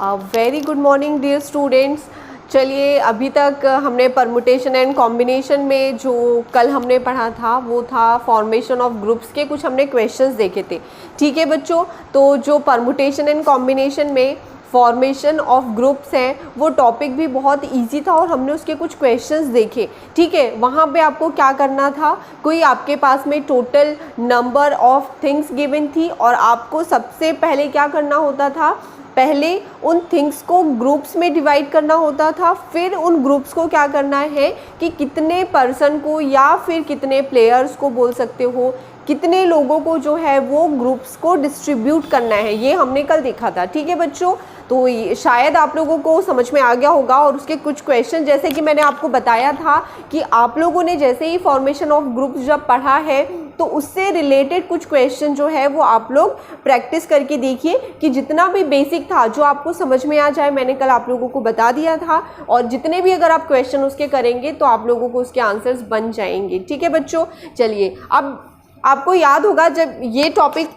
Very good morning dear students. चलिए, अभी तक हमने परमुटेशन एंड कॉम्बिनेशन में जो कल हमने पढ़ा था वो था फॉर्मेशन ऑफ ग्रुप्स के कुछ हमने क्वेश्चंस देखे थे। ठीक है बच्चों, तो जो परमुटेशन एंड कॉम्बिनेशन में फॉर्मेशन ऑफ ग्रुप्स हैं वो टॉपिक भी बहुत इजी था और हमने उसके कुछ क्वेश्चंस देखे। ठीक है, वहाँ पे आपको क्या करना था, कोई आपके पास में total number of things given थी और आपको सबसे पहले क्या करना होता था, पहले उन थिंग्स को ग्रुप्स में डिवाइड करना होता था। फिर उन ग्रुप्स को क्या करना है कि कितने पर्सन को या फिर कितने प्लेयर्स को बोल सकते हो, कितने लोगों को जो है वो ग्रुप्स को डिस्ट्रीब्यूट करना है, ये हमने कल देखा था। ठीक है बच्चों, तो शायद आप लोगों को समझ में आ गया होगा। और उसके कुछ क्वेश्चन जैसे कि मैंने आपको बताया था कि आप लोगों ने जैसे ही फॉर्मेशन ऑफ ग्रुप्स जब पढ़ा है तो उससे रिलेटेड कुछ क्वेश्चन जो है वो आप लोग प्रैक्टिस करके देखिए कि जितना भी बेसिक था जो आपको समझ में आ जाए, मैंने कल आप लोगों को बता दिया था। और जितने भी अगर आप क्वेश्चन उसके करेंगे तो आप लोगों को उसके आंसर्स बन जाएंगे। ठीक है बच्चों, चलिए अब आपको याद होगा जब ये टॉपिक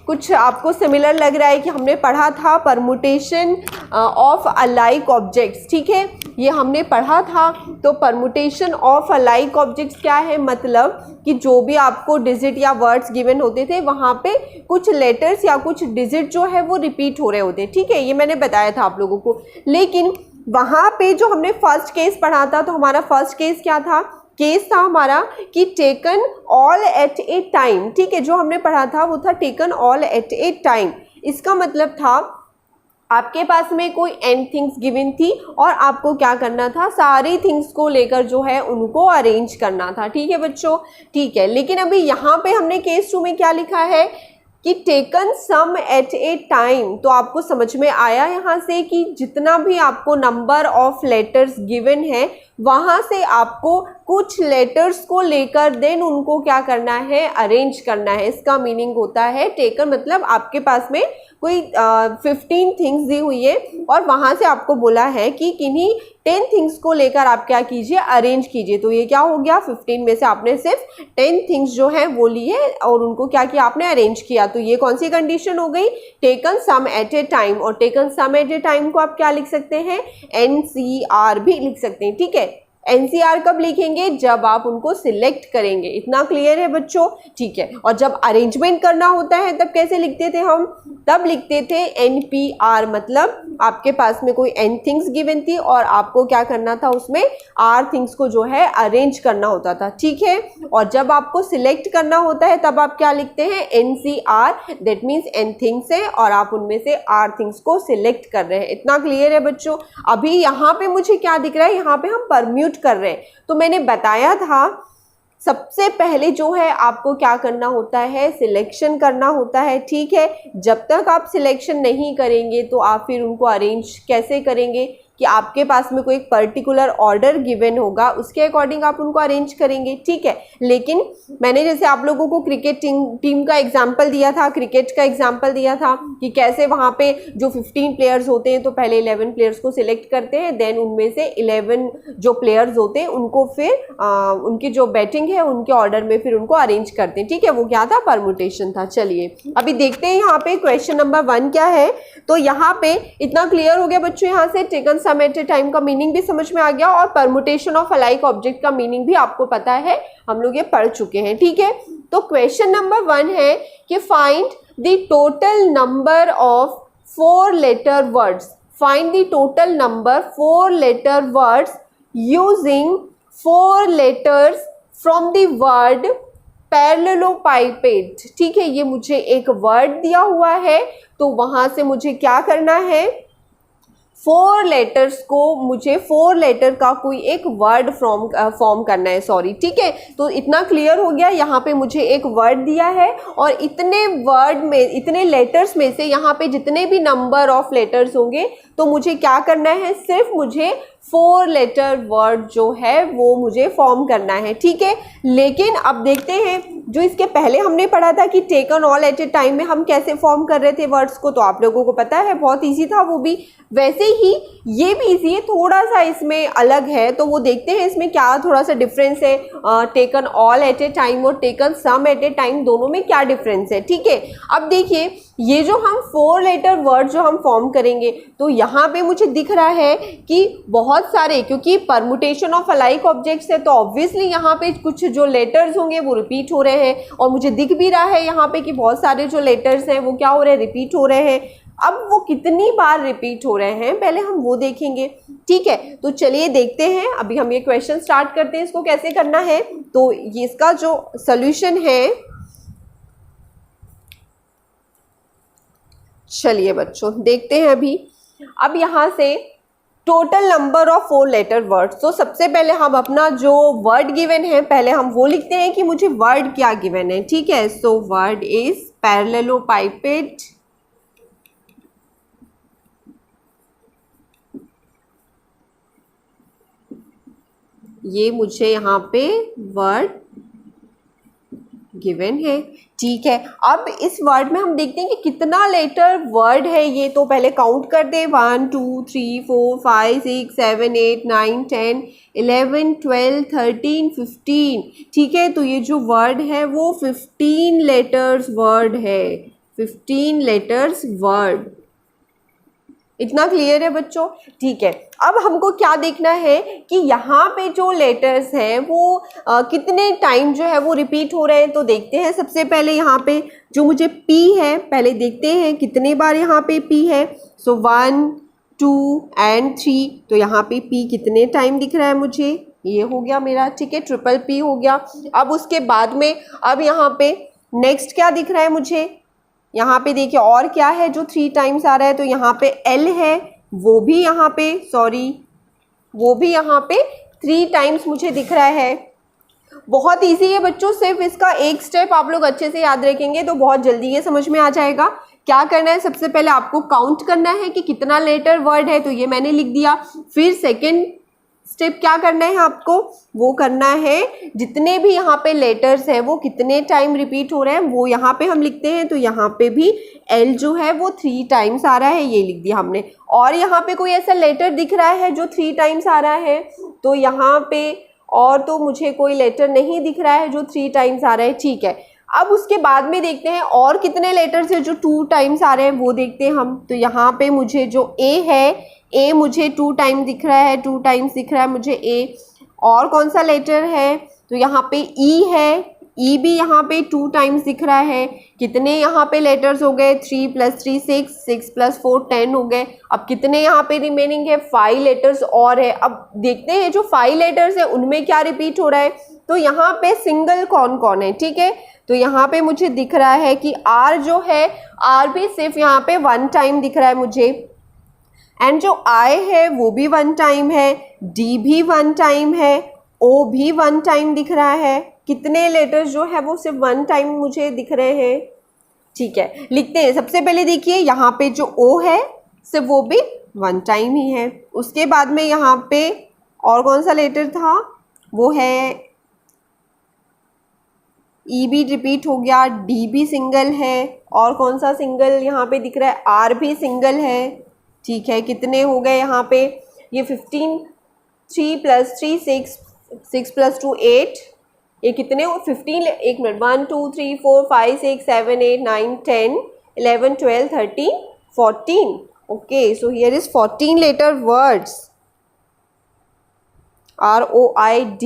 कुछ आपको सिमिलर लग रहा है कि हमने पढ़ा था परमुटेशन ऑफ अलाइक ऑब्जेक्ट्स। ठीक है, ये हमने पढ़ा था। तो परमुटेशन ऑफ अलाइक ऑब्जेक्ट्स क्या है, मतलब कि जो भी आपको डिजिट या वर्ड्स गिवन होते थे वहाँ पे कुछ लेटर्स या कुछ डिजिट जो है वो रिपीट हो रहे होते। ठीक है, ये मैंने बताया था आप लोगों को। लेकिन वहाँ पे जो हमने फर्स्ट केस पढ़ा था, तो हमारा फर्स्ट केस क्या था, केस था हमारा कि taken all at a time. ठीक है, जो हमने पढ़ा था वो था taken all at a time. इसका मतलब था आपके पास में कोई n थिंग्स गिवन थी और आपको क्या करना था, सारी थिंग्स को लेकर जो है उनको अरेंज करना था। ठीक है बच्चों, ठीक है। लेकिन अभी यहाँ पे हमने केस 2 में क्या लिखा है कि taken some at a time. तो आपको समझ में आया यहाँ से कि जितना भी आपको नंबर ऑफ लेटर्स गिवन है वहाँ से आपको कुछ लेटर्स को लेकर देन उनको क्या करना है, अरेंज करना है। इसका मीनिंग होता है टेकन मतलब आपके पास में कोई 15 थिंग्स दी हुई है और वहाँ से आपको बोला है कि किन्हीं 10 थिंग्स को लेकर आप क्या कीजिए, अरेंज कीजिए। तो ये क्या हो गया, 15 में से आपने सिर्फ 10 थिंग्स जो है वो लिए और उनको क्या किया, आपने अरेंज किया। तो ये कौन सी कंडीशन हो गई, taken some at a time. और taken some at a time को आप क्या लिख सकते हैं, NCR भी लिख सकते हैं। ठीक है, NCR कब लिखेंगे, जब आप उनको सिलेक्ट करेंगे। इतना क्लियर है बच्चों, ठीक है। और जब अरेंजमेंट करना होता है तब कैसे लिखते थे हम, तब लिखते थे NPR, मतलब आपके पास में कोई n थिंग्स गिवन थी और आपको क्या करना था, उसमें r थिंग्स को जो है अरेंज करना होता था। ठीक है, और जब आपको सिलेक्ट करना होता है तब आप क्या लिखते हैं, NCR, that means n things है और आप उनमें से r थिंग्स को सिलेक्ट कर रहे हैं। इतना क्लियर है बच्चों। अभी यहाँ पे मुझे क्या दिख रहा है, यहाँ पे हम परम्यूट कर रहे हैं। तो मैंने बताया था सबसे पहले जो है आपको क्या करना होता है, सिलेक्शन करना होता है। ठीक है, जब तक आप सिलेक्शन नहीं करेंगे तो आप फिर उनको अरेंज कैसे करेंगे कि आपके पास में कोई एक पर्टिकुलर ऑर्डर गिवन होगा, उसके अकॉर्डिंग आप उनको अरेंज करेंगे। ठीक है, लेकिन मैंने जैसे आप लोगों को क्रिकेट टीम का एग्जांपल दिया था, क्रिकेट का एग्जांपल दिया था कि कैसे वहाँ पे जो 15 प्लेयर्स होते हैं तो पहले 11 प्लेयर्स को सिलेक्ट करते हैं, देन उनमें से 11 जो प्लेयर्स होते हैं उनको फिर उनकी जो बैटिंग है उनके ऑर्डर में फिर उनको अरेंज करते हैं। ठीक है, वो क्या था, परमुटेशन था। चलिए अभी देखते हैं यहाँ पे क्वेश्चन नंबर 1 क्या है। तो यहाँ पे इतना क्लियर हो गया बच्चों, यहाँ से taken some at a time का मीनिंग भी समझ में आ गया और परमुटेशन ऑफ अलाइक ऑब्जेक्ट का मीनिंग भी आपको पता है, हम लोग ये पढ़ चुके हैं। ठीक है, तो क्वेश्चन नंबर 1 है कि find the total number of 4 letter words, find the total number 4 letter words using 4 letters from the word parallelopiped. ठीक है, ये मुझे एक वर्ड दिया हुआ है तो वहां से मुझे क्या करना है, 4 लेटर्स को मुझे 4 लेटर का कोई एक वर्ड फॉर्म करना है। सॉरी, ठीक है, तो इतना क्लियर हो गया। यहाँ पे मुझे एक वर्ड दिया है और इतने वर्ड में, इतने लेटर्स में से यहाँ पे जितने भी नंबर ऑफ लेटर्स होंगे तो मुझे क्या करना है, सिर्फ मुझे 4 लेटर वर्ड जो है वो मुझे फॉर्म करना है। ठीक है, लेकिन अब देखते हैं जो इसके पहले हमने पढ़ा था कि taken all at a time में हम कैसे फॉर्म कर रहे थे वर्ड्स को, तो आप लोगों को पता है बहुत इजी था वो भी। वैसे ही ये भी इजी है, थोड़ा सा इसमें अलग है, तो वो देखते हैं इसमें क्या थोड़ा सा डिफरेंस है। Taken all at a time और taken some at a time दोनों में क्या डिफरेंस है, ठीक है। अब देखिए ये जो हम 4 लेटर वर्ड जो हम फॉर्म करेंगे, तो यहाँ पे मुझे दिख रहा है कि बहुत सारे, क्योंकि परमुटेशन ऑफ अलाइक ऑब्जेक्ट्स है तो ऑब्वियसली यहाँ पे कुछ जो लेटर्स होंगे वो रिपीट हो रहे हैं, और मुझे दिख भी रहा है यहाँ पे कि बहुत सारे जो लेटर्स हैं वो क्या हो रहे हैं, रिपीट हो रहे हैं। अब वो कितनी बार रिपीट हो रहे हैं पहले हम वो देखेंगे, ठीक है। तो चलिए देखते हैं, अभी हम ये क्वेश्चन स्टार्ट करते हैं, इसको कैसे करना है। तो ये इसका जो सॉल्यूशन है, चलिए बच्चों देखते हैं अभी। अब यहाँ से total number of 4 letter words, तो सबसे पहले हम अपना जो वर्ड गिवन है पहले हम वो लिखते हैं कि मुझे वर्ड क्या गिवन है, ठीक है। सो वर्ड इज पैरेललोपाइपेड, ये मुझे यहाँ पे वर्ड गिवन है, ठीक है। अब इस वर्ड में हम देखते हैं कि कितना लेटर वर्ड है ये, तो पहले काउंट कर दे 1 2 3 4 5 6 7 8 9 10 11 12 13 15, ठीक है। तो ये जो वर्ड है वो 15 लेटर्स वर्ड है, 15 लेटर्स वर्ड। इतना क्लियर है बच्चों, ठीक है। अब हमको क्या देखना है कि यहाँ पे जो लेटर्स हैं वो कितने टाइम जो है वो रिपीट हो रहे हैं, तो देखते हैं। सबसे पहले यहाँ पे जो मुझे P है पहले देखते हैं कितने बार यहाँ पे P है। सो 1 2 एंड 3, तो यहाँ पे P कितने टाइम दिख रहा है मुझे, ये हो गया मेरा, ठीक है, ट्रिपल P हो गया। अब उसके बाद में अब यहाँ पे नेक्स्ट क्या दिख रहा है मुझे, यहाँ पे देखिए और क्या है जो 3 टाइम्स आ रहा है, तो यहाँ पे L है, वो भी यहाँ पे वो भी यहाँ पे 3 टाइम्स मुझे दिख रहा है। बहुत इजी है बच्चों, सिर्फ इसका एक स्टेप आप लोग अच्छे से याद रखेंगे तो बहुत जल्दी ये समझ में आ जाएगा। क्या करना है, सबसे पहले आपको काउंट करना है कि कितना लेटर वर्ड है, तो ये मैंने लिख दिया। फिर सेकेंड स्टेप क्या करना है आपको, वो करना है जितने भी यहाँ पे लेटर्स हैं वो कितने टाइम रिपीट हो रहे हैं वो यहाँ पे हम लिखते हैं। तो यहाँ पे भी L जो है वो 3 टाइम्स आ रहा है, ये लिख दिया हमने। और यहाँ पे कोई ऐसा लेटर दिख रहा है जो 3 टाइम्स आ रहा है, तो यहाँ पे और तो मुझे कोई लेटर नहीं दिख रहा है जो 3 टाइम्स आ रहा है, ठीक है। अब उसके बाद में देखते हैं और कितने लेटर्स हैं जो 2 टाइम्स आ रहे हैं, वो देखते हैं हम। तो यहाँ पे मुझे जो A है, A मुझे 2 टाइम दिख रहा है, 2 टाइम्स दिख रहा है मुझे A। और कौन सा लेटर है, तो यहाँ पे E है, E भी यहाँ पे 2 टाइम्स दिख रहा है। कितने यहाँ पे लेटर्स हो गए, 3 + 3 6, 6 + 4 10 हो गए। अब कितने यहाँ पे रिमेनिंग है, 5 लेटर्स और है। अब देखते हैं जो 5 लेटर्स है उनमें क्या रिपीट हो रहा है, तो यहाँ पे सिंगल कौन कौन है, ठीक है। तो यहाँ पे मुझे दिख रहा है कि R जो है, R भी सिर्फ यहाँ पे 1 टाइम दिख रहा है मुझे, एंड जो I है वो भी 1 टाइम है, D भी 1 टाइम है, O भी 1 टाइम दिख रहा है। कितने लेटर्स जो है वो सिर्फ 1 टाइम मुझे दिख रहे हैं, ठीक है। लिखते हैं, सबसे पहले देखिए यहाँ पे जो O है सिर्फ वो भी 1 टाइम ही है। उसके बाद में यहाँ पे और कौन सा लेटर था, वो है E भी रिपीट हो गया, D भी सिंगल है, और कौन सा सिंगल यहाँ पे दिख रहा है, R भी सिंगल है, ठीक है। कितने हो गए यहाँ पे, ये 15, 3 + 3 6, 6 + 2 8, ये कितने हो 15, एक minute, 1 2 3 4 5 6 7 8 9 10 11 12 13 14, okay. So here is 14 letter words, ROID।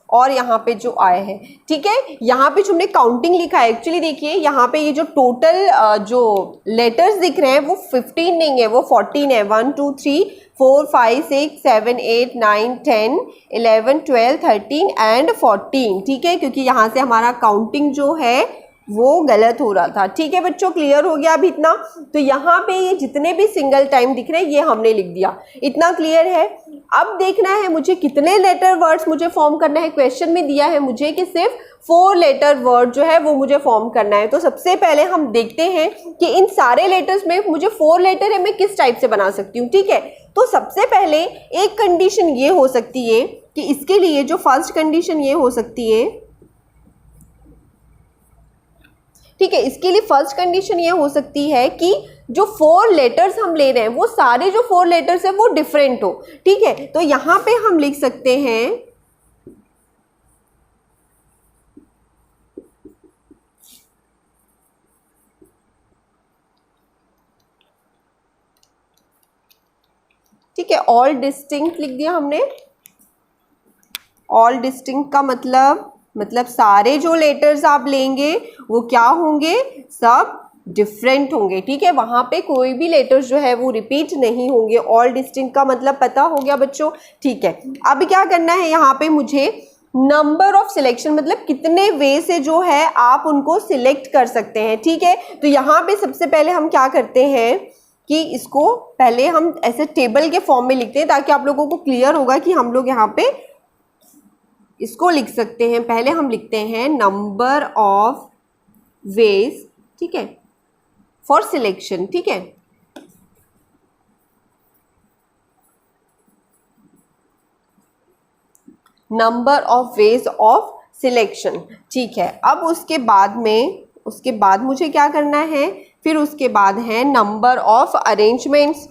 और यहाँ पे जो आए हैं, ठीक है। यहाँ पे जो हमने काउंटिंग लिखा है, एक्चुअली देखिए यहाँ पे ये जो टोटल जो लेटर्स दिख रहे हैं वो 15 नहीं है, वो 14 है। 1 2 3 4 5 6 7 8 9 10 11 12 13 एंड 14, ठीक है, क्योंकि यहाँ से हमारा काउंटिंग जो है वो गलत हो रहा था, ठीक है बच्चों। क्लियर हो गया अभी इतना। तो यहाँ पे ये जितने भी सिंगल टाइम दिख रहे हैं ये हमने लिख दिया, इतना क्लियर है। अब देखना है मुझे कितने लेटर वर्ड्स मुझे फॉर्म करना है। क्वेश्चन में दिया है मुझे कि सिर्फ 4 लेटर वर्ड जो है वो मुझे फॉर्म करना है। तो सबसे पहले हम देखते हैं कि इन सारे लेटर्स में मुझे 4 लेटर है, मैं किस टाइप से बना सकती हूँ, ठीक है। तो सबसे पहले एक कंडीशन ये हो सकती है कि इसके लिए जो फर्स्ट कंडीशन ये हो सकती है, ठीक है, इसके लिए फर्स्ट कंडीशन ये हो सकती है कि जो 4 लेटर्स हम ले रहे हैं वो सारे जो 4 लेटर्स हैं वो डिफरेंट हो, ठीक है। तो यहां पे हम लिख सकते हैं ठीक है, ऑल डिस्टिंक्ट लिख दिया हमने। ऑल डिस्टिंक्ट का मतलब सारे जो लेटर्स आप लेंगे वो क्या होंगे, सब डिफरेंट होंगे, ठीक है। वहां पे कोई भी लेटर्स जो है वो रिपीट नहीं होंगे। ऑल डिस्टिंक्ट का मतलब पता हो गया बच्चों, ठीक है। अब क्या करना है, यहाँ पे मुझे नंबर ऑफ सिलेक्शन मतलब कितने वे से जो है आप उनको सिलेक्ट कर सकते हैं, ठीक है। तो यहाँ पे सबसे पहले हम क्या करते हैं कि इसको पहले हम ऐसे टेबल के फॉर्म में लिखते हैं ताकि आप लोगों को क्लियर होगा कि हम लोग यहाँ पे इसको लिख सकते हैं। पहले हम लिखते हैं नंबर ऑफ वेज, ठीक है, फॉर सिलेक्शन, ठीक है। Number of ways of selection, ठीक है। अब उसके बाद मुझे क्या करना है, फिर उसके बाद है नंबर ऑफ अरेंजमेंट्स,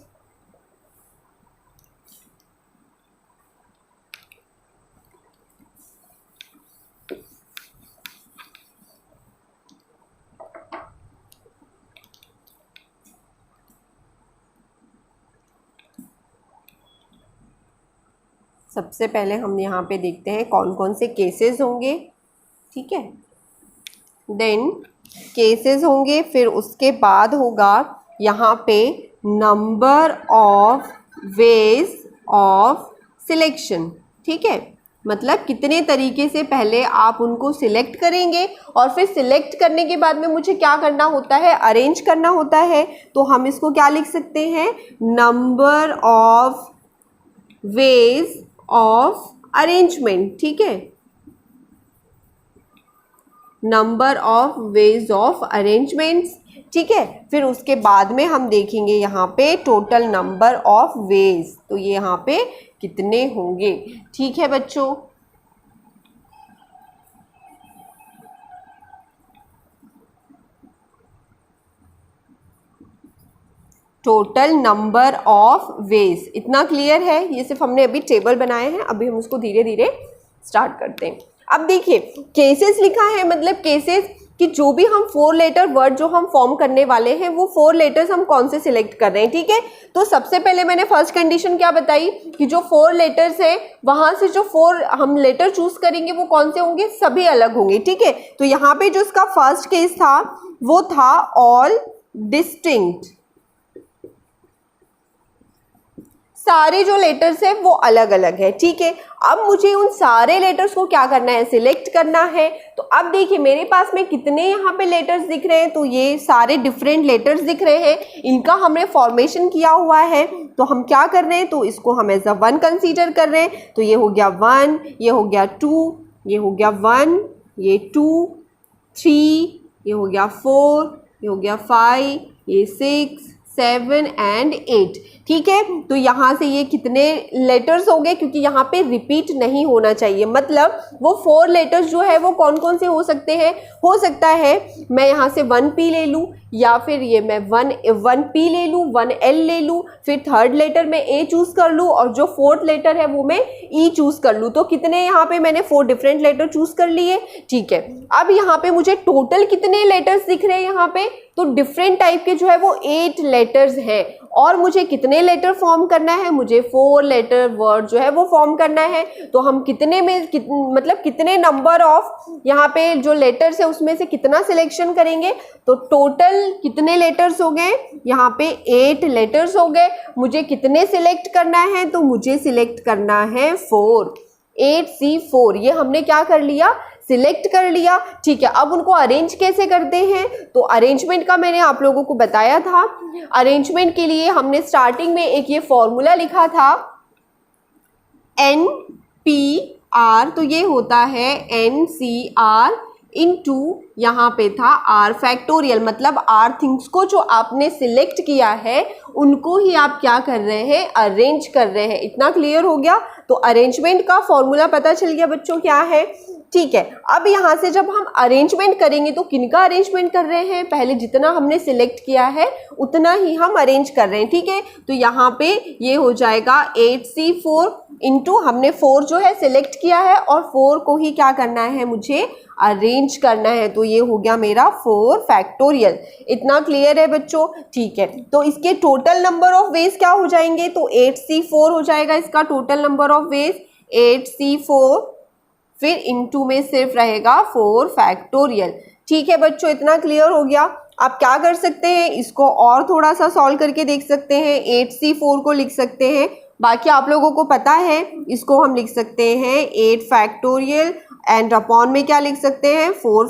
सबसे पहले हम यहाँ पे देखते हैं कौन कौन से केसेस होंगे, ठीक है। देन केसेस होंगे, फिर उसके बाद होगा यहाँ पे number of ways of selection, ठीक है। मतलब कितने तरीके से पहले आप उनको सिलेक्ट करेंगे और फिर सिलेक्ट करने के बाद में मुझे क्या करना होता है, अरेंज करना होता है। तो हम इसको क्या लिख सकते हैं, number of ways of arrangement, ठीक है, number of ways of arrangements, ठीक है। फिर उसके बाद में हम देखेंगे यहाँ पे टोटल नंबर ऑफ वेज, तो ये यहाँ पे कितने होंगे, ठीक है बच्चों। टोटल नंबर ऑफ वेज, इतना क्लियर है। ये सिर्फ हमने अभी टेबल बनाए हैं, अभी हम उसको धीरे धीरे स्टार्ट करते हैं। अब देखिए केसेस लिखा है, मतलब केसेस कि जो भी हम 4 लेटर वर्ड जो हम फॉर्म करने वाले हैं वो 4 लेटर्स हम कौन से सिलेक्ट कर रहे हैं, ठीक है। तो सबसे पहले मैंने फर्स्ट कंडीशन क्या बताई कि जो 4 लेटर्स हैं वहां से जो 4 हम लेटर चूज करेंगे वो कौन से होंगे, सभी अलग होंगे, ठीक है। तो यहाँ पे जो इसका फर्स्ट केस था वो था ऑल डिस्टिंक्ट, सारे जो लेटर्स हैं वो अलग अलग है, ठीक है। अब मुझे उन सारे लेटर्स को क्या करना है, सिलेक्ट करना है। तो अब देखिए मेरे पास में कितने यहाँ पे लेटर्स दिख रहे हैं, तो ये सारे डिफरेंट लेटर्स दिख रहे हैं, इनका हमने फॉर्मेशन किया हुआ है। तो हम क्या कर रहे हैं, तो इसको हम एज अ 1 कंसीडर कर रहे हैं। तो ये हो गया 1, ये हो गया 2, ये हो गया 1, ये 2, 3, ये हो गया 4, ये हो गया 5, ये 6, 7 एंड 8, ठीक है। तो यहाँ से ये कितने लेटर्स हो गए, क्योंकि यहाँ पे रिपीट नहीं होना चाहिए। मतलब वो 4 लेटर्स जो है वो कौन कौन से हो सकते हैं, हो सकता है मैं यहाँ से 1P ले लूँ, या फिर ये मैं 1P ले लूँ, 1L ले लूँ, फिर थर्ड लेटर में A चूज़ कर लूँ और जो फोर्थ लेटर है वो मैं E चूज़ कर लूँ। तो कितने यहाँ पे मैंने 4 डिफरेंट लेटर चूज़ कर लिए, ठीक है। अब यहाँ पे मुझे टोटल कितने लेटर्स दिख रहे हैं यहाँ पे, तो डिफरेंट टाइप के जो है वो 8 लेटर्स हैं। और मुझे कितने लेटर फॉर्म करना है, मुझे 4 लेटर वर्ड जो है वो फॉर्म करना है। तो हम कितने में मतलब कितने नंबर ऑफ यहाँ पे जो लेटर्स है उसमें से कितना सिलेक्शन करेंगे, तो टोटल कितने लेटर्स हो गए, यहाँ पे 8 लेटर्स हो गए। मुझे कितने सिलेक्ट करना है, तो मुझे सिलेक्ट करना है 4, 8C4, ये हमने क्या कर लिया, सिलेक्ट कर लिया, ठीक है। अब उनको अरेंज कैसे करते हैं, तो अरेंजमेंट का मैंने आप लोगों को बताया था। अरेंजमेंट के लिए हमने स्टार्टिंग में एक ये फॉर्मूला लिखा था NPR, तो ये होता है NCR इनटू यहाँ पे था R फैक्टोरियल, मतलब R थिंग्स को जो आपने सिलेक्ट किया है उनको ही आप क्या कर रहे हैं, अरेंज कर रहे हैं। इतना क्लियर हो गया। तो अरेंजमेंट का फॉर्मूला पता चल गया बच्चों क्या है, ठीक है। अब यहाँ से जब हम अरेंजमेंट करेंगे तो किनका अरेंजमेंट कर रहे हैं, पहले जितना हमने सिलेक्ट किया है उतना ही हम अरेंज कर रहे हैं, ठीक है। तो यहाँ पे ये हो जाएगा 8C4 इंटू हमने 4 जो है सिलेक्ट किया है और 4 को ही क्या करना है, मुझे अरेंज करना है। तो ये हो गया मेरा 4 फैक्टोरियल। इतना क्लियर है बच्चों, ठीक है। तो इसके टोटल नंबर ऑफ वेज क्या हो जाएंगे, तो 8C4 हो जाएगा इसका total number of ways 8C4, फिर इनटू में सिर्फ रहेगा 4 फैक्टोरियल। ठीक है बच्चों, इतना क्लियर हो गया। आप क्या कर सकते हैं, इसको और थोड़ा सा सॉल्व करके देख सकते हैं। 8C4 को लिख सकते हैं, बाकी आप लोगों को पता है, इसको हम लिख सकते हैं 8 फैक्टोरियल एंड अपॉन में क्या लिख सकते हैं 4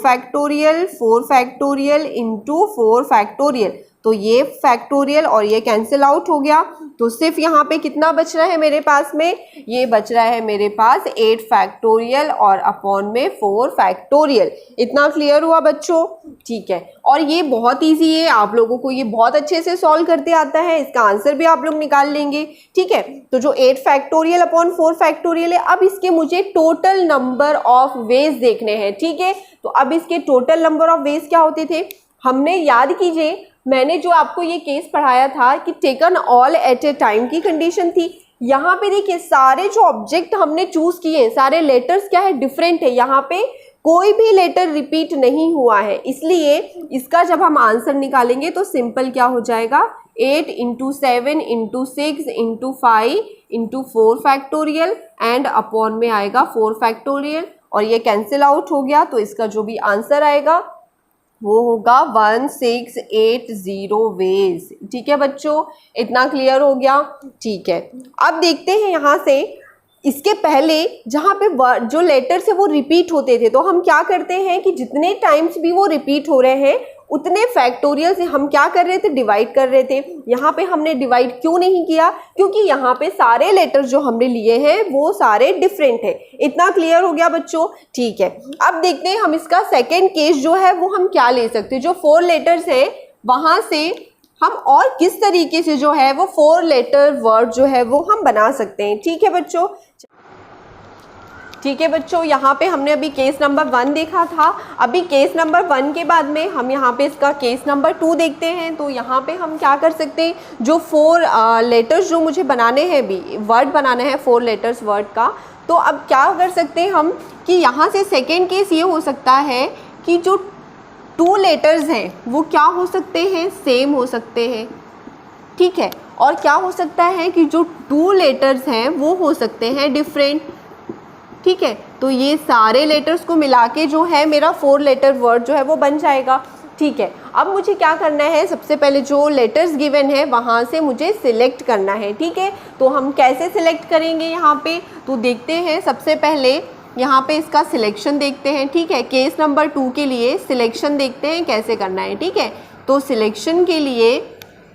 फैक्टोरियल इंटू 4 फैक्टोरियल। तो ये फैक्टोरियल और ये कैंसिल आउट हो गया। तो सिर्फ यहाँ पे कितना बच रहा है मेरे पास में, ये बच रहा है मेरे पास 8 फैक्टोरियल और अपॉन में 4 फैक्टोरियल। इतना क्लियर हुआ बच्चों, ठीक है। और ये बहुत इजी है, आप लोगों को ये बहुत अच्छे से सॉल्व करते आता है, इसका आंसर भी आप लोग निकाल लेंगे, ठीक है। तो जो 8 फैक्टोरियल अपॉन 4 फैक्टोरियल है, अब इसके मुझे टोटल नंबर ऑफ वेज देखने हैं, ठीक है। तो अब इसके टोटल नंबर ऑफ वेज क्या होते थे, हमने याद कीजिए, मैंने जो आपको ये केस पढ़ाया था कि taken all at a time की कंडीशन थी। यहाँ पे देखिए सारे जो ऑब्जेक्ट हमने चूज किए, सारे लेटर्स क्या है, डिफरेंट है। यहाँ पे कोई भी लेटर रिपीट नहीं हुआ है, इसलिए इसका जब हम आंसर निकालेंगे तो सिंपल क्या हो जाएगा, 8 into 7 into 6 into 5 into 4 factorial and upon में आएगा 4 फैक्टोरियल और ये कैंसिल आउट हो गया। तो इसका जो भी आंसर आएगा वो होगा 1680 वेज। ठीक है बच्चों, इतना क्लियर हो गया, ठीक है। अब देखते हैं यहाँ से, इसके पहले जहाँ पे जो लेटर्स है वो रिपीट होते थे, तो हम क्या करते हैं कि जितने टाइम्स भी वो रिपीट हो रहे हैं उतने फैक्टोरियल से हम क्या कर रहे थे, डिवाइड कर रहे थे। यहाँ पे हमने डिवाइड क्यों नहीं किया, क्योंकि यहाँ पे सारे लेटर्स जो हमने लिए हैं वो सारे डिफरेंट है। इतना क्लियर हो गया बच्चों, ठीक है। अब देखते हैं हम इसका सेकेंड केस जो है वो हम क्या ले सकते हैं, जो 4 लेटर्स हैं वहाँ से हम और किस तरीके से जो है वो 4 लेटर वर्ड जो है वो हम बना सकते हैं। ठीक है बच्चों, ठीक है बच्चों, यहाँ पे हमने अभी केस नंबर 1 देखा था। अभी केस नंबर 1 के बाद में हम यहाँ पे इसका केस नंबर 2 देखते हैं। तो यहाँ पे हम क्या कर सकते हैं, जो 4 लेटर्स जो मुझे बनाने हैं, भी वर्ड बनाना है 4 लेटर्स वर्ड का, तो अब क्या कर सकते हैं हम कि यहाँ से सेकेंड केस ये हो सकता है कि जो 2 लेटर्स हैं वो क्या हो सकते हैं, सेम हो सकते हैं, ठीक है। और क्या हो सकता है कि जो 2 लेटर्स हैं वो हो सकते हैं डिफरेंट, ठीक है। तो ये सारे लेटर्स को मिला के जो है मेरा 4 लेटर वर्ड जो है वो बन जाएगा, ठीक है। अब मुझे क्या करना है, सबसे पहले जो लेटर्स गिवन है वहाँ से मुझे सिलेक्ट करना है, ठीक है। तो हम कैसे सिलेक्ट करेंगे यहाँ पे, तो देखते हैं। सबसे पहले यहाँ पे इसका सिलेक्शन देखते हैं, ठीक है। केस नंबर 2 के लिए सिलेक्शन देखते हैं कैसे करना है, ठीक है। तो सिलेक्शन के लिए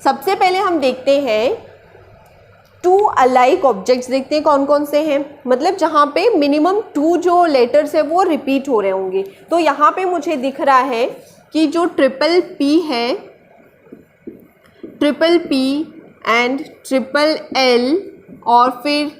सबसे पहले हम देखते हैं 2 अलाइक ऑब्जेक्ट्स, देखते हैं कौन कौन से हैं, मतलब जहाँ पे मिनिमम 2 जो लेटर्स है वो रिपीट हो रहे होंगे। तो यहाँ पे मुझे दिख रहा है कि जो P है, P एंड L और फिर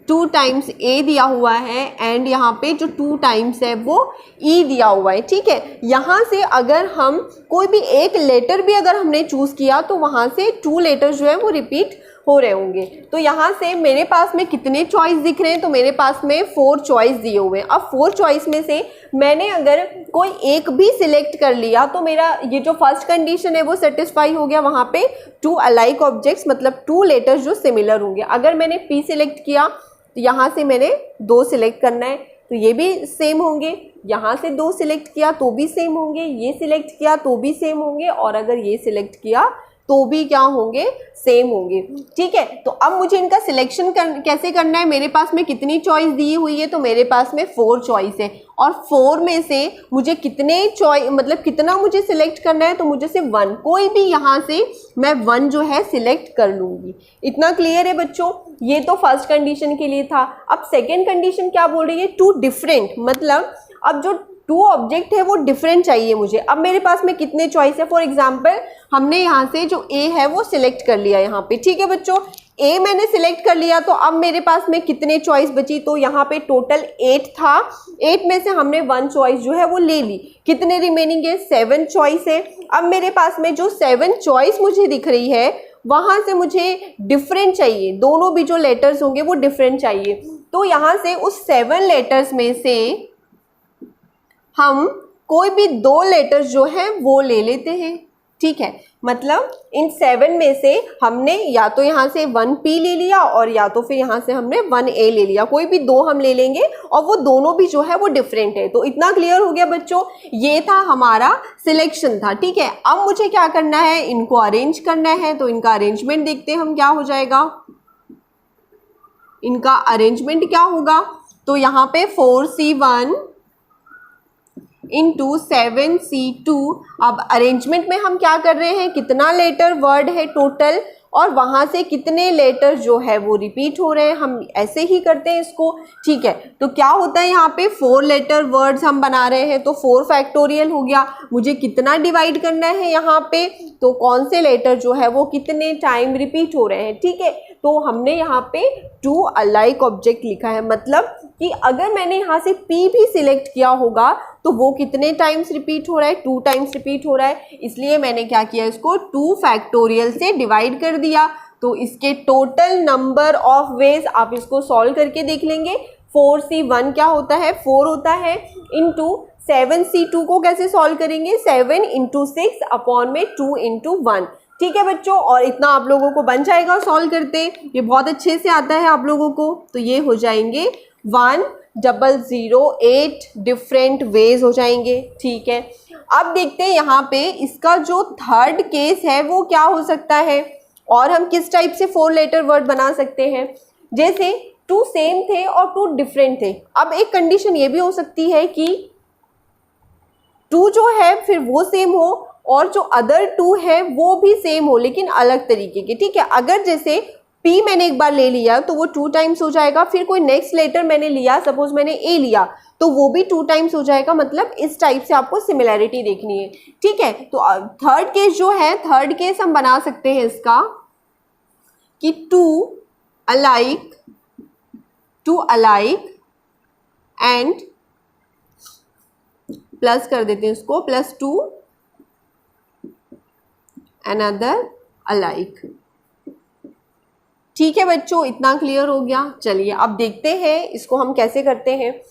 2 टाइम्स A दिया हुआ है एंड यहाँ पे जो 2 टाइम्स है वो E दिया हुआ है, ठीक है। यहाँ से अगर हम कोई भी एक लेटर भी अगर हमने चूज़ किया तो वहाँ से 2 लेटर जो है वो रिपीट हो रहे होंगे। तो यहाँ से मेरे पास में कितने चॉइस दिख रहे हैं, तो मेरे पास में 4 चॉइस दिए हुए हैं। अब 4 चॉइस में से मैंने अगर कोई एक भी सिलेक्ट कर लिया तो मेरा ये जो फर्स्ट कंडीशन है वो सेटिस्फाई हो गया। वहाँ पे 2 अलाइक ऑब्जेक्ट्स मतलब 2 लेटर्स जो सिमिलर होंगे। अगर मैंने P सिलेक्ट किया तो यहाँ से मैंने 2 सिलेक्ट करना है तो ये भी सेम होंगे, यहाँ से 2 सिलेक्ट किया तो भी सेम होंगे, ये सिलेक्ट किया तो भी सेम होंगे और अगर ये सिलेक्ट किया तो भी क्या होंगे, सेम होंगे, ठीक है। तो अब मुझे इनका सिलेक्शन कैसे करना है, मेरे पास में कितनी चॉइस दी हुई है, तो मेरे पास में 4 चॉइस है और 4 में से मुझे कितने चॉइस मतलब कितना मुझे सिलेक्ट करना है, तो मुझे सिर्फ 1, कोई भी यहाँ से मैं 1 जो है सिलेक्ट कर लूँगी। इतना क्लियर है बच्चों, ये तो फर्स्ट कंडीशन के लिए था। अब सेकेंड कंडीशन क्या बोल रही है, 2 डिफरेंट, मतलब अब जो टू ऑब्जेक्ट है वो डिफरेंट चाहिए मुझे। अब मेरे पास में कितने चॉइस है, फॉर एग्जांपल हमने यहाँ से जो ए है वो सिलेक्ट कर लिया यहाँ पे, ठीक है बच्चों, ए मैंने सिलेक्ट कर लिया, तो अब मेरे पास में कितने चॉइस बची, तो यहाँ पे टोटल 8 था, 8 में से हमने 1 चॉइस जो है वो ले ली, कितने रिमेनिंग है, 7 चॉइस है। अब मेरे पास में जो 7 चॉइस मुझे दिख रही है वहाँ से मुझे डिफरेंट चाहिए, दोनों भी जो लेटर्स होंगे वो डिफरेंट चाहिए, तो यहाँ से उस 7 लेटर्स में से हम कोई भी 2 लेटर्स जो है वो ले लेते हैं, ठीक है। मतलब इन 7 में से हमने या तो यहाँ से 1P ले लिया और या तो फिर यहाँ से हमने 1A ले लिया, कोई भी 2 हम ले लेंगे और वो दोनों भी जो है वो डिफरेंट है। तो इतना क्लियर हो गया बच्चों, ये था हमारा सिलेक्शन था, ठीक है। अब मुझे क्या करना है, इनको अरेंज करना है, तो इनका अरेंजमेंट देखते हैं हम क्या हो जाएगा। इनका अरेंजमेंट क्या होगा, तो यहाँ पे 4C1 इंटू 7C2। अब अरेंजमेंट में हम क्या कर रहे हैं, कितना लेटर वर्ड है टोटल और वहाँ से कितने लेटर जो है वो रिपीट हो रहे हैं, हम ऐसे ही करते हैं इसको, ठीक है। तो क्या होता है यहाँ पे 4 लेटर वर्ड्स हम बना रहे हैं, तो 4 फैक्टोरियल हो गया। मुझे कितना डिवाइड करना है यहाँ पे, तो कौन से लेटर जो है वो कितने टाइम रिपीट हो रहे हैं, ठीक है। तो हमने यहाँ पे 2 अलाइक ऑब्जेक्ट लिखा है, मतलब कि अगर मैंने यहाँ से P भी सिलेक्ट किया होगा तो वो कितने टाइम्स रिपीट हो रहा है, 2 टाइम्स रिपीट हो रहा है, इसलिए मैंने क्या किया, इसको 2 फैक्टोरियल से डिवाइड कर दिया। तो इसके टोटल नंबर ऑफ वेज आप इसको सॉल्व करके देख लेंगे। 4C1 क्या होता है, 4 होता है, इंटू 7C2 को कैसे सॉल्व करेंगे, 7 इंटू 6 अपॉन में 2 इंटू 1, ठीक है बच्चों। और इतना आप लोगों को बन जाएगा सॉल्व करते, ये बहुत अच्छे से आता है आप लोगों को। तो ये हो जाएंगे 1008 डिफरेंट वेज हो जाएंगे, ठीक है। अब देखते हैं यहाँ पे इसका जो थर्ड केस है वो क्या हो सकता है, और हम किस टाइप से 4 लेटर वर्ड बना सकते हैं। जैसे 2 सेम थे और 2 डिफरेंट थे, अब एक कंडीशन ये भी हो सकती है कि 2 जो है फिर वो सेम हो और जो अदर 2 है वो भी सेम हो लेकिन अलग तरीके के, ठीक है। अगर जैसे P मैंने एक बार ले लिया तो वो 2 टाइम्स हो जाएगा, फिर कोई नेक्स्ट लेटर मैंने लिया, सपोज मैंने A लिया तो वो भी 2 टाइम्स हो जाएगा, मतलब इस टाइप से आपको सिमिलैरिटी देखनी है, ठीक है। तो थर्ड केस जो है, थर्ड केस हम बना सकते हैं इसका कि 2 अलाइक एंड प्लस कर देते हैं इसको, +2 अनदर अलाइक, ठीक है बच्चों, इतना क्लियर हो गया। चलिए अब देखते हैं इसको हम कैसे करते हैं।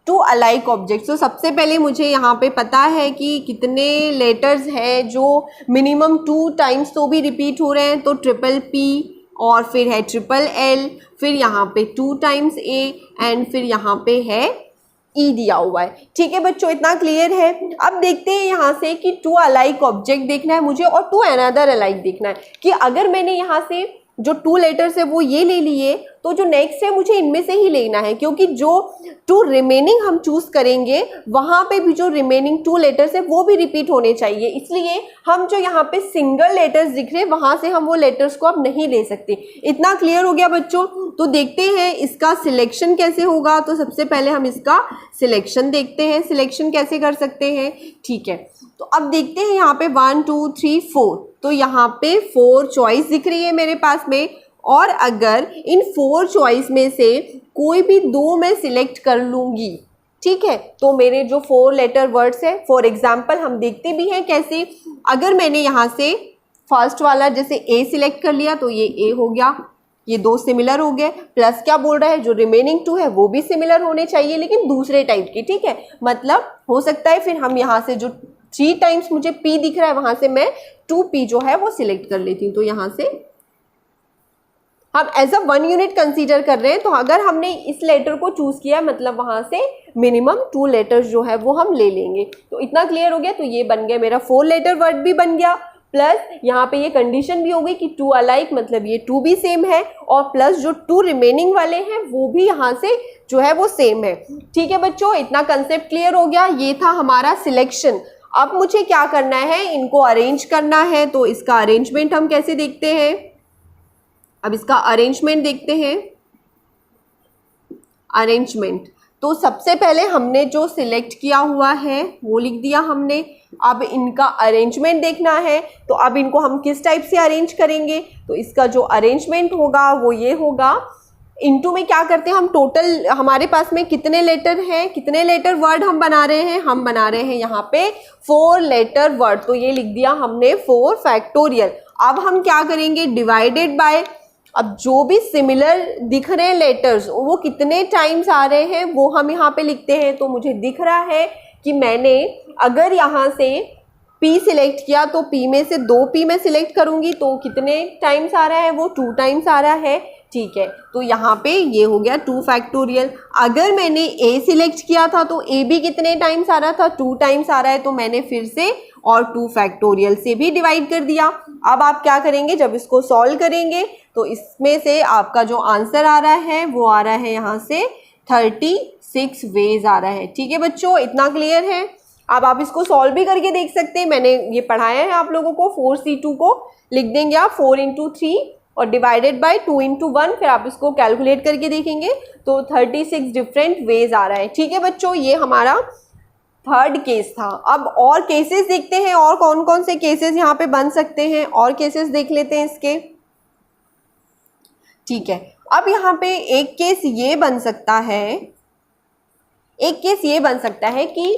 2 अलाइक ऑब्जेक्ट्स, तो सबसे पहले मुझे यहाँ पे पता है कि कितने लेटर्स हैं जो मिनिमम 2 टाइम्स तो भी रिपीट हो रहे हैं, तो P और फिर है LLL, फिर यहाँ पे 2 टाइम्स A एंड फिर यहाँ पे है E दिया हुआ है, ठीक है बच्चों, इतना क्लियर है। अब देखते हैं यहाँ से कि 2 अलाइक ऑब्जेक्ट देखना है मुझे और 2 अनदर अलाइक देखना है, कि अगर मैंने यहाँ से जो 2 लेटर्स है वो ये ले लिए तो जो नेक्स्ट है मुझे इनमें से ही लेना है, क्योंकि जो 2 रिमेनिंग हम चूज करेंगे वहाँ पे भी जो रिमेनिंग 2 लेटर्स है वो भी रिपीट होने चाहिए, इसलिए हम जो यहाँ पे सिंगल लेटर्स दिख रहे हैं वहाँ से हम वो लेटर्स को अब नहीं ले सकते। इतना क्लियर हो गया बच्चों। तो देखते हैं इसका सिलेक्शन कैसे होगा। तो सबसे पहले हम इसका सिलेक्शन देखते हैं, सिलेक्शन कैसे कर सकते हैं, ठीक है। तो अब देखते हैं यहाँ पे 1 2 3 4, तो यहाँ पे 4 चॉइस दिख रही है मेरे पास में, और अगर इन 4 चॉइस में से कोई भी 2 मैं सिलेक्ट कर लूँगी, ठीक है, तो मेरे जो 4 लेटर वर्ड्स है, फॉर एग्जाम्पल हम देखते भी हैं कैसे, अगर मैंने यहाँ से फर्स्ट वाला जैसे A सिलेक्ट कर लिया तो ये A हो गया, ये 2 सिमिलर हो गए, प्लस क्या बोल रहा है, जो रिमेनिंग 2 है वो भी सिमिलर होने चाहिए लेकिन दूसरे टाइप की, ठीक है। मतलब हो सकता है फिर हम यहाँ से जो 3 टाइम्स मुझे P दिख रहा है वहाँ से मैं 2P जो है वो सिलेक्ट कर लेती हूँ, तो यहाँ से हम एज अ 1 यूनिट कंसीडर कर रहे हैं। तो अगर हमने इस लेटर को चूज किया मतलब वहाँ से मिनिमम 2 लेटर्स जो है वो हम ले लेंगे। तो इतना क्लियर हो गया। तो ये बन गया मेरा 4 लेटर वर्ड भी बन गया, प्लस यहाँ पे ये कंडीशन भी हो गई कि 2 अलाइक, मतलब ये 2 भी सेम है, और प्लस जो 2 रिमेनिंग वाले हैं वो भी यहाँ से जो है वो सेम है, ठीक है बच्चों, इतना कंसेप्ट क्लियर हो गया। ये था हमारा सिलेक्शन। अब मुझे क्या करना है, इनको अरेंज करना है। तो इसका अरेंजमेंट हम कैसे देखते हैं, अब इसका अरेंजमेंट देखते हैं। अरेंजमेंट, तो सबसे पहले हमने जो सिलेक्ट किया हुआ है वो लिख दिया हमने। अब इनका अरेंजमेंट देखना है, तो अब इनको हम किस टाइप से अरेंज करेंगे, तो इसका जो अरेंजमेंट होगा वो ये होगा। इनटू में क्या करते हैं हम, टोटल हमारे पास में कितने लेटर हैं, कितने लेटर वर्ड हम बना रहे हैं, हम बना रहे हैं यहाँ पे 4 लेटर वर्ड, तो ये लिख दिया हमने 4 फैक्टोरियल। अब हम क्या करेंगे, डिवाइडेड बाय, अब जो भी सिमिलर दिख रहे हैं लेटर्स वो कितने टाइम्स आ रहे हैं वो हम यहाँ पे लिखते हैं। तो मुझे दिख रहा है कि मैंने अगर यहाँ से P सिलेक्ट किया तो P में से 2P मैं सिलेक्ट करूँगी तो कितने टाइम्स आ रहा है, वो 2 टाइम्स आ रहा है। ठीक है, तो यहाँ पे ये हो गया 2 फैक्टोरियल। अगर मैंने A सिलेक्ट किया था तो A भी कितने टाइम्स आ रहा था, 2 टाइम्स आ रहा है, तो मैंने फिर से और 2 फैक्टोरियल से भी डिवाइड कर दिया। अब आप क्या करेंगे, जब इसको सॉल्व करेंगे तो इसमें से आपका जो आंसर आ रहा है वो आ रहा है यहाँ से 36 वेज आ रहा है। ठीक है बच्चों, इतना क्लियर है। अब आप इसको सॉल्व भी करके देख सकते हैं, मैंने ये पढ़ाया है आप लोगों को। 4C2 को लिख देंगे आप 4 × 3 और डिवाइडेड बाय 2 × 1, फिर आप इसको कैलकुलेट करके देखेंगे तो 36 डिफरेंट वेज आ रहा है। ठीक है बच्चों, ये हमारा थर्ड केस था। अब और केसेस देखते हैं, और कौन कौन से केसेस यहाँ पे बन सकते हैं, और केसेस देख लेते हैं इसके। ठीक है, अब यहाँ पे एक केस ये बन सकता है, एक केस ये बन सकता है कि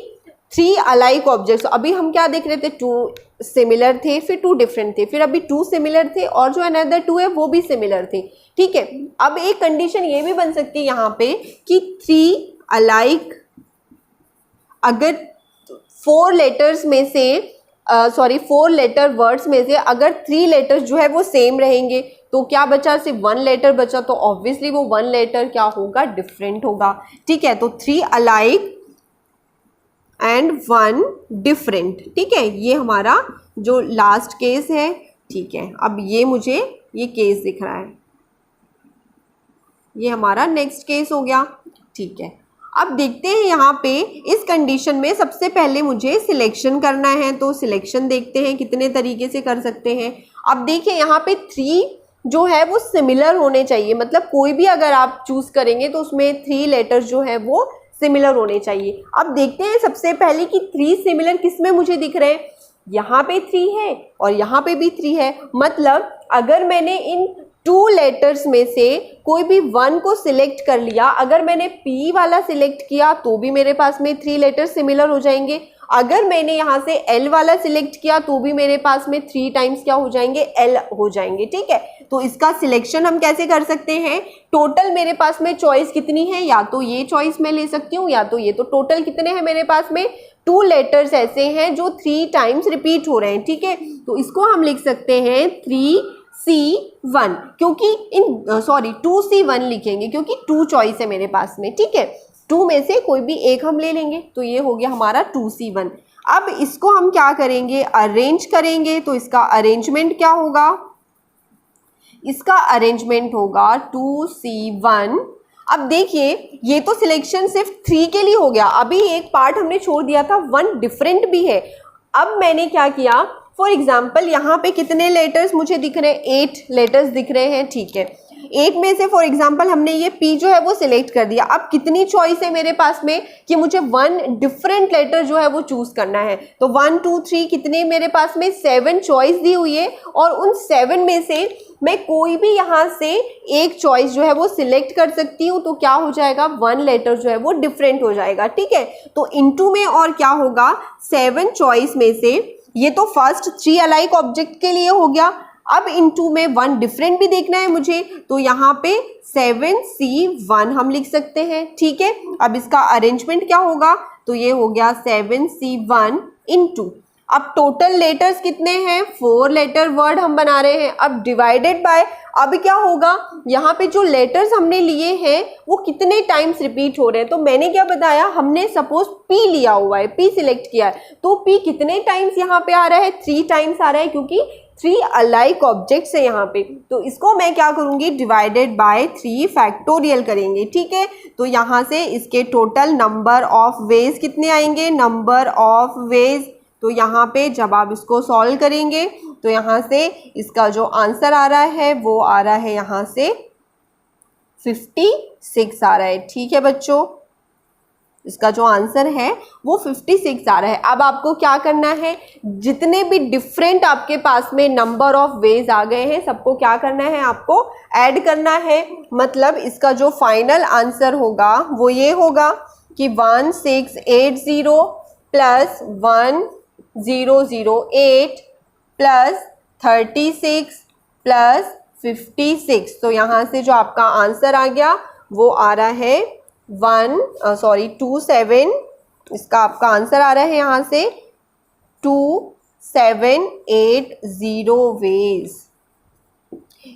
3 अलाइक ऑब्जेक्ट्स, अभी हम क्या देख रहे थे, 2 सिमिलर थे, फिर 2 डिफरेंट थे, फिर अभी 2 सिमिलर थे और जो अनदर 2 है वो भी सिमिलर थे। ठीक है, अब एक कंडीशन ये भी बन सकती है यहाँ पे कि 3 अलाइक, अगर 4 लेटर्स में से 4 लेटर वर्ड्स में से अगर 3 लेटर्स जो है वो सेम रहेंगे तो क्या बचा, सिर्फ 1 लेटर बचा, तो ऑब्वियसली वो 1 लेटर क्या होगा, डिफरेंट होगा। ठीक है, तो 3 अलाइक एंड 1 डिफरेंट। ठीक है, ये हमारा जो लास्ट केस है। ठीक है, अब ये मुझे ये केस दिख रहा है, ये हमारा नेक्स्ट केस हो गया। ठीक है, अब देखते हैं यहाँ पे इस कंडीशन में सबसे पहले मुझे सिलेक्शन करना है, तो सिलेक्शन देखते हैं कितने तरीके से कर सकते हैं। अब देखिए यहाँ पे 3 जो है वो सिमिलर होने चाहिए, मतलब कोई भी अगर आप चूज करेंगे तो उसमें 3 लेटर्स जो है वो सिमिलर होने चाहिए। अब देखते हैं सबसे पहले कि 3 सिमिलर किस में मुझे दिख रहे हैं, यहाँ पे 3 है और यहाँ पे भी 3 है, मतलब अगर मैंने इन 2 लेटर्स में से कोई भी 1 को सिलेक्ट कर लिया, अगर मैंने P वाला सिलेक्ट किया तो भी मेरे पास में 3 लेटर्स सिमिलर हो जाएंगे, अगर मैंने यहाँ से L वाला सिलेक्ट किया तो भी मेरे पास में 3 टाइम्स क्या हो जाएंगे, L हो जाएंगे। ठीक है, तो इसका सिलेक्शन हम कैसे कर सकते हैं, टोटल मेरे पास में चॉइस कितनी है, या तो ये चॉइस मैं ले सकती हूँ या तो ये, तो टोटल कितने हैं मेरे पास में, 2 लेटर्स ऐसे हैं जो 3 टाइम्स रिपीट हो रहे हैं। ठीक है, तो इसको हम लिख सकते हैं 3C1, क्योंकि 2C1 लिखेंगे क्योंकि 2 चॉइस है मेरे पास में। ठीक है, 2 में से कोई भी एक हम ले लेंगे, तो ये हो गया हमारा 2C1। अब इसको हम क्या करेंगे, अरेंज करेंगे, तो इसका अरेंजमेंट क्या होगा, इसका अरेंजमेंट होगा 2C1। अब देखिए ये तो सिलेक्शन सिर्फ 3 के लिए हो गया, अभी एक पार्ट हमने छोड़ दिया था, 1 डिफरेंट भी है। अब मैंने क्या किया, फॉर एग्जाम्पल यहाँ पे कितने लेटर्स मुझे दिख रहे हैं, 8 लेटर्स दिख रहे हैं। ठीक है, 8 में से फॉर एग्जाम्पल हमने ये P जो है वो सिलेक्ट कर दिया। अब कितनी चॉइस है मेरे पास में कि मुझे 1 डिफरेंट लेटर जो है वो चूज करना है, तो 1 2 3 कितने मेरे पास में 7 चॉइस दी हुई है, और उन 7 में से मैं कोई भी यहाँ से एक चॉइस जो है वो सिलेक्ट कर सकती हूँ, तो क्या हो जाएगा, 1 लेटर जो है वो डिफरेंट हो जाएगा। ठीक है, तो इनटू में और क्या होगा, 7 चॉइस में से, ये तो फर्स्ट 3 अलाइक ऑब्जेक्ट के लिए हो गया, अब इनटू में 1 डिफरेंट भी देखना है मुझे, तो यहाँ पे 7C1 हम लिख सकते हैं। ठीक है, अब इसका अरेंजमेंट क्या होगा, तो ये हो गया 7C1 इनटू, अब टोटल लेटर्स कितने हैं, 4 लेटर वर्ड हम बना रहे हैं, अब डिवाइडेड बाय, अब क्या होगा, यहाँ पे जो लेटर्स हमने लिए हैं वो कितने टाइम्स रिपीट हो रहे हैं, तो मैंने क्या बताया, हमने सपोज P लिया हुआ है, P सिलेक्ट किया है, तो P कितने टाइम्स यहाँ पे आ रहा है, 3 टाइम्स आ रहा है, क्योंकि 3 अलाइक ऑब्जेक्ट्स है यहाँ पे, तो इसको मैं क्या करूँगी, डिवाइडेड बाय 3 फैक्टोरियल करेंगे। ठीक है, तो यहाँ से इसके टोटल नंबर ऑफ वेज कितने आएंगे, नंबर ऑफ वेज, तो यहाँ पे जब आप इसको सॉल्व करेंगे तो यहाँ से इसका जो आंसर आ रहा है वो आ रहा है यहाँ से 56 आ रहा है। ठीक है बच्चों, इसका जो आंसर है वो 56 आ रहा है। अब आपको क्या करना है, जितने भी डिफरेंट आपके पास में नंबर ऑफ वेज आ गए हैं सबको क्या करना है, आपको ऐड करना है। मतलब इसका जो फाइनल आंसर होगा वो ये होगा कि 1680 प्लस 1008 प्लस 36 प्लस 56। तो यहाँ से जो आपका आंसर आ गया वो आ रहा है 27, इसका आपका आंसर आ रहा है यहाँ से 2780 वेज।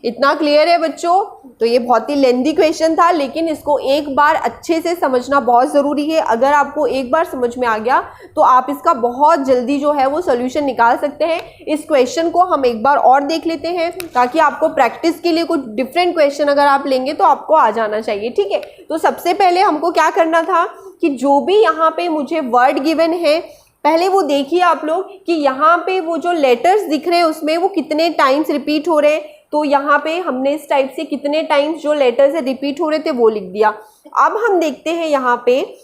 इतना क्लियर है बच्चों? तो ये बहुत ही लेंथी क्वेश्चन था, लेकिन इसको एक बार अच्छे से समझना बहुत ज़रूरी है। अगर आपको एक बार समझ में आ गया तो आप इसका बहुत जल्दी जो है वो सोल्यूशन निकाल सकते हैं। इस क्वेश्चन को हम एक बार और देख लेते हैं ताकि आपको प्रैक्टिस के लिए कुछ डिफरेंट क्वेश्चन अगर आप लेंगे तो आपको आ जाना चाहिए, ठीक है। तो सबसे पहले हमको क्या करना था कि जो भी यहाँ पे मुझे वर्ड गिवन है पहले वो देखिए आप लोग कि यहाँ पे वो जो लेटर्स दिख रहे हैं उसमें वो कितने टाइम्स रिपीट हो रहे हैं। तो यहाँ पे हमने इस टाइप से कितने टाइम्स जो लेटर्स है रिपीट हो रहे थे वो लिख दिया। अब हम देखते हैं यहाँ पे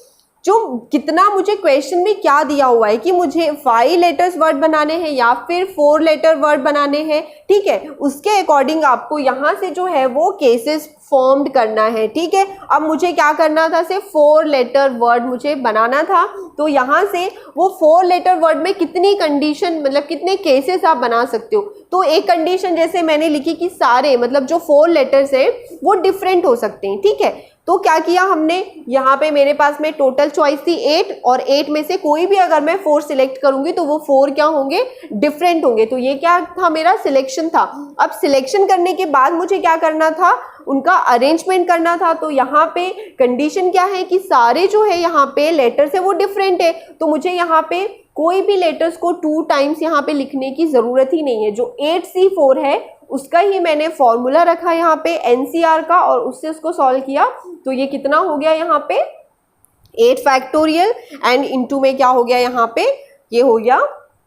जो कितना मुझे क्वेश्चन में क्या दिया हुआ है कि मुझे 5 लेटर्स वर्ड बनाने हैं या फिर 4 लेटर वर्ड बनाने हैं, ठीक है। उसके अकॉर्डिंग आपको यहाँ से जो है वो केसेस फॉर्म्ड करना है, ठीक है। अब मुझे क्या करना था, सिर्फ 4 लेटर वर्ड मुझे बनाना था। तो यहाँ से वो 4 लेटर वर्ड में कितनी कंडीशन मतलब कितने केसेस आप बना सकते हो। तो एक कंडीशन जैसे मैंने लिखी कि सारे मतलब जो 4 लेटर्स है वो डिफरेंट हो सकते हैं, ठीक है। तो क्या किया हमने, यहाँ पे मेरे पास में टोटल चॉइस थी 8 और 8 में से कोई भी अगर मैं 4 सिलेक्ट करूंगी तो वो 4 क्या होंगे, डिफरेंट होंगे। तो ये क्या था, मेरा सिलेक्शन था। अब सिलेक्शन करने के बाद मुझे क्या करना था, उनका अरेंजमेंट करना था। तो यहाँ पे कंडीशन क्या है कि सारे जो है यहाँ पे लेटर्स है वो डिफरेंट है। तो मुझे यहाँ पे कोई भी लेटर्स को 2 टाइम्स यहाँ पे लिखने की ज़रूरत ही नहीं है। जो 8C4 है उसका ही मैंने फॉर्मूला रखा यहाँ पे NCR का और उससे उसको सॉल्व किया। तो ये कितना हो गया यहाँ पे 8 फैक्टोरियल एंड इनटू में क्या हो गया यहाँ पे, ये हो गया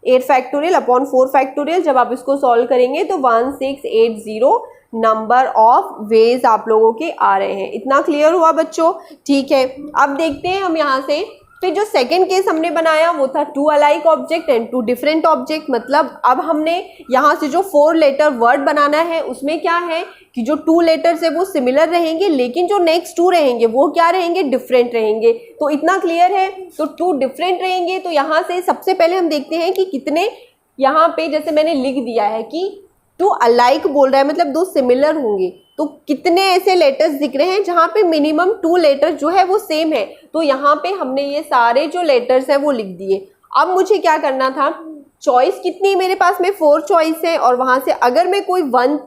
8 फैक्टोरियल अपॉन 4 फैक्टोरियल। जब आप इसको सॉल्व करेंगे तो 1680 नंबर ऑफ वेज आप लोगों के आ रहे हैं। इतना क्लियर हुआ बच्चों? ठीक है। अब देखते हैं हम यहाँ से फिर जो सेकंड केस हमने बनाया वो था 2 alike object and 2 different object. मतलब अब हमने यहाँ से जो 4 लेटर वर्ड बनाना है उसमें क्या है कि जो 2 लेटर्स है वो सिमिलर रहेंगे लेकिन जो नेक्स्ट 2 रहेंगे वो क्या रहेंगे, डिफरेंट रहेंगे। तो इतना क्लियर है। तो 2 डिफरेंट रहेंगे। तो यहाँ से सबसे पहले हम देखते हैं कि कितने, यहाँ पे जैसे मैंने लिख दिया है कि 2 अलाइक बोल रहा है मतलब 2 सिमिलर होंगे। तो कितने ऐसे लेटर्स दिख रहे हैं जहाँ पे मिनिमम 2 लेटर्स जो है वो सेम है। तो यहाँ पे हमने ये सारे जो लेटर्स है वो लिख दिए। अब मुझे क्या करना था, चॉइस कितनी मेरे पास में 4 चॉइस है और वहाँ से अगर मैं कोई 1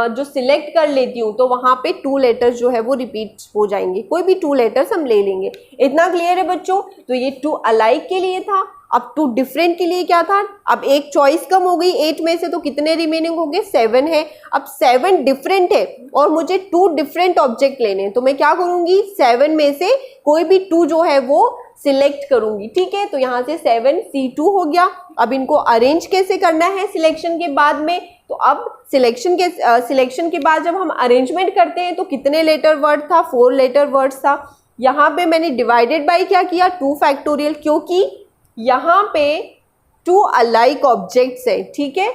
जो सिलेक्ट कर लेती हूँ तो वहाँ पे 2 लेटर्स जो है वो रिपीट हो जाएंगे। कोई भी 2 लेटर्स हम ले लेंगे। इतना क्लियर है बच्चों? तो ये 2 अलाइक के लिए था। अब 2 डिफरेंट के लिए क्या था, अब एक चॉइस कम हो गई 8 में से, तो कितने रिमेनिंग हो गए, 7 है। अब 7 डिफरेंट है और मुझे 2 डिफरेंट ऑब्जेक्ट लेने हैं। तो मैं क्या करूंगी, 7 में से कोई भी 2 जो है वो सिलेक्ट करूंगी, ठीक है। तो यहाँ से 7C2 हो गया। अब इनको अरेंज कैसे करना है सिलेक्शन के बाद में, तो अब सिलेक्शन के बाद जब हम अरेंजमेंट करते हैं तो कितने लेटर वर्ड था, 4 लेटर वर्ड्स था। यहाँ पे मैंने डिवाइडेड बाई क्या किया, 2 फैक्टोरियल, क्योंकि यहाँ पे 2 अलाइक ऑब्जेक्ट्स है, ठीक है,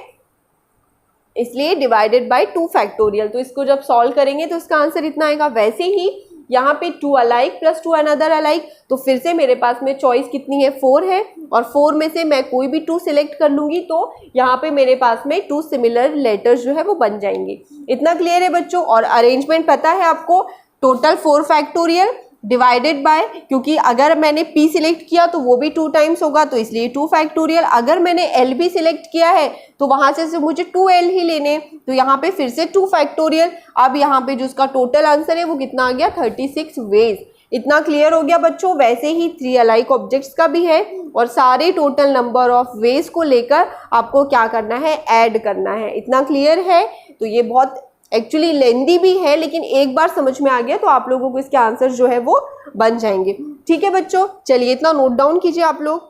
इसलिए डिवाइडेड बाय 2 फैक्टोरियल। तो इसको जब सॉल्व करेंगे तो इसका आंसर इतना आएगा। वैसे ही यहाँ पे 2 अलाइक प्लस 2 अनदर अलाइक, तो फिर से मेरे पास में चॉइस कितनी है, 4 है और 4 में से मैं कोई भी 2 सिलेक्ट कर लूँगी तो यहाँ पे मेरे पास में 2 सिमिलर लेटर्स जो है वो बन जाएंगे। इतना क्लियर है बच्चों? और अरेंजमेंट पता है आपको, टोटल 4 फैक्टोरियल डिवाइडेड बाय, क्योंकि अगर मैंने P सिलेक्ट किया तो वो भी 2 टाइम्स होगा तो इसलिए 2 फैक्टोरियल। अगर मैंने L भी सिलेक्ट किया है तो वहाँ से मुझे 2L ही लेने, तो यहाँ पे फिर से 2 फैक्टोरियल। अब यहाँ पे जो उसका टोटल आंसर है वो कितना आ गया, 36 वेज। इतना क्लियर हो गया बच्चों? वैसे ही 3 अलाइक ऑब्जेक्ट्स का भी है और सारे टोटल नंबर ऑफ वेज को लेकर आपको क्या करना है, ऐड करना है। इतना क्लियर है? तो ये बहुत एक्चुअली लेंदी भी है लेकिन एक बार समझ में आ गया तो आप लोगों को इसके आंसर जो है वो बन जाएंगे। ठीक है बच्चों, चलिए इतना नोट डाउन कीजिए आप लोग।